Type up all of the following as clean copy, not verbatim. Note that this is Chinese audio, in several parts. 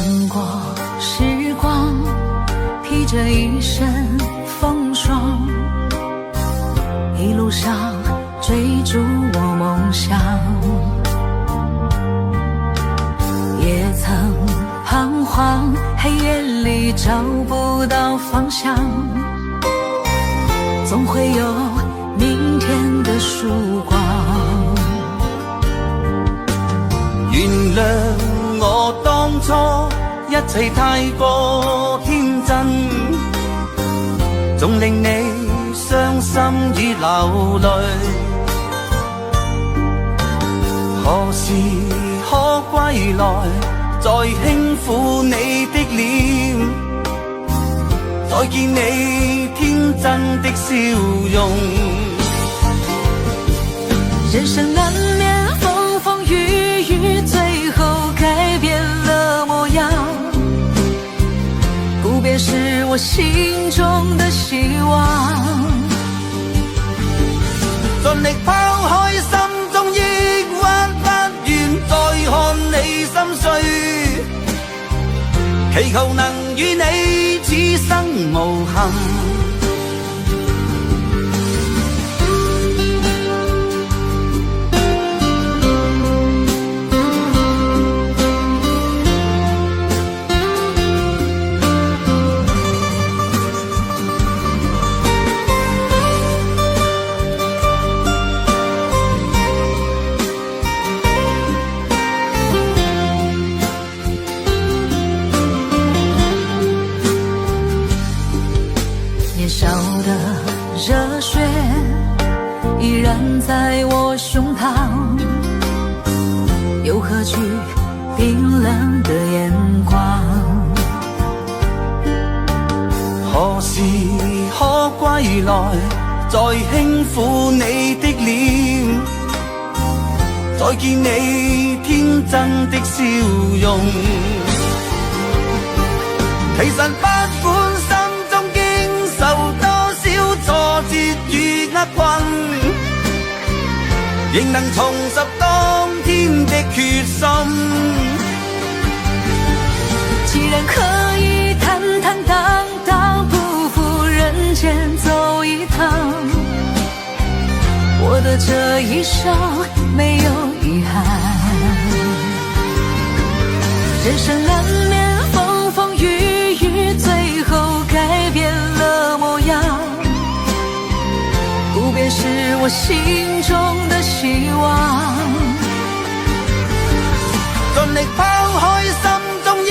穿过时光，披着一身风霜，一路上追逐我梦想，也曾彷徨，黑夜里找不到方向，总会有明天的曙光。原谅我當初一切太過天真，總令你傷心與流淚。何時可歸來，再輕撫你的臉，再見你天真的笑容。人生難免風風雨雨，最後改變了模樣，不變是我心中的希望。盡力拋開心中抑鬱，不願再看你心碎，祈求能與你此生無憾。年少的熱血依然在我胸膛，又何懼冰冷的眼光。何時可歸來，再輕撫你的臉，再見你天真的笑容。其實不管心中經受多少挫折與厄困，仍能重拾當天的決心。既然可以坦坦蕩蕩，不負人間走一趟，我的這一生沒有遺憾。人生難免風風雨雨，最後改變了模樣，不變是我心中的希望。盡力拋開心中抑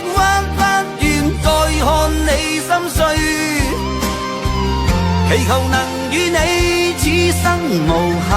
鬱，不願再看你心碎，祈求能與你此生無憾。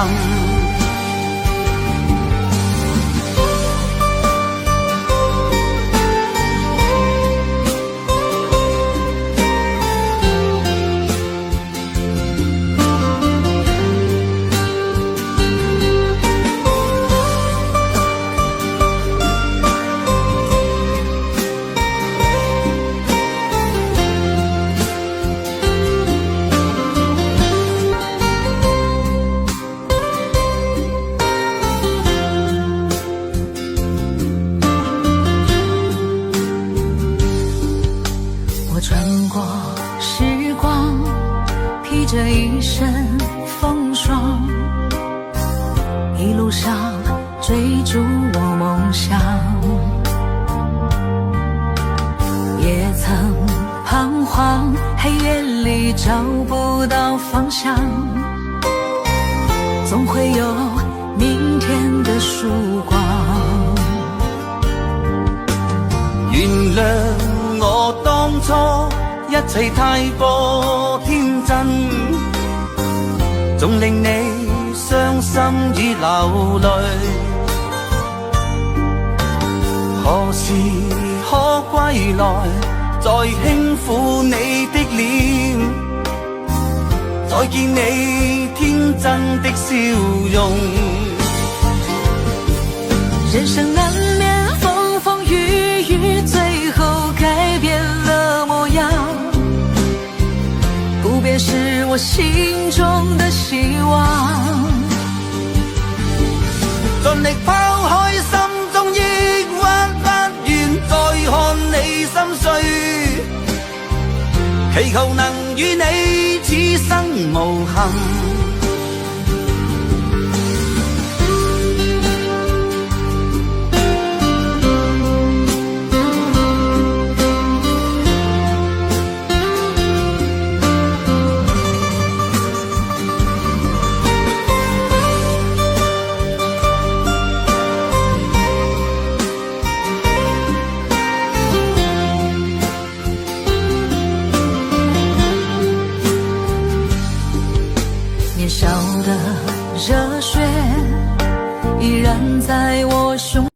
穿過時光，披着一身風霜，一路上追逐我夢想，也曾彷徨，黑夜裡找不到方向，總會有明天的曙光。原諒我當初一切太過天真，總令你傷心與流淚。何時可歸來，再輕撫你的臉，再見你天真的笑容。人生難免風風雨雨，最後改變了模樣，不變是我心中的希望。盡力拋開心中抑鬱，不願再看祈求能與你此生無憾。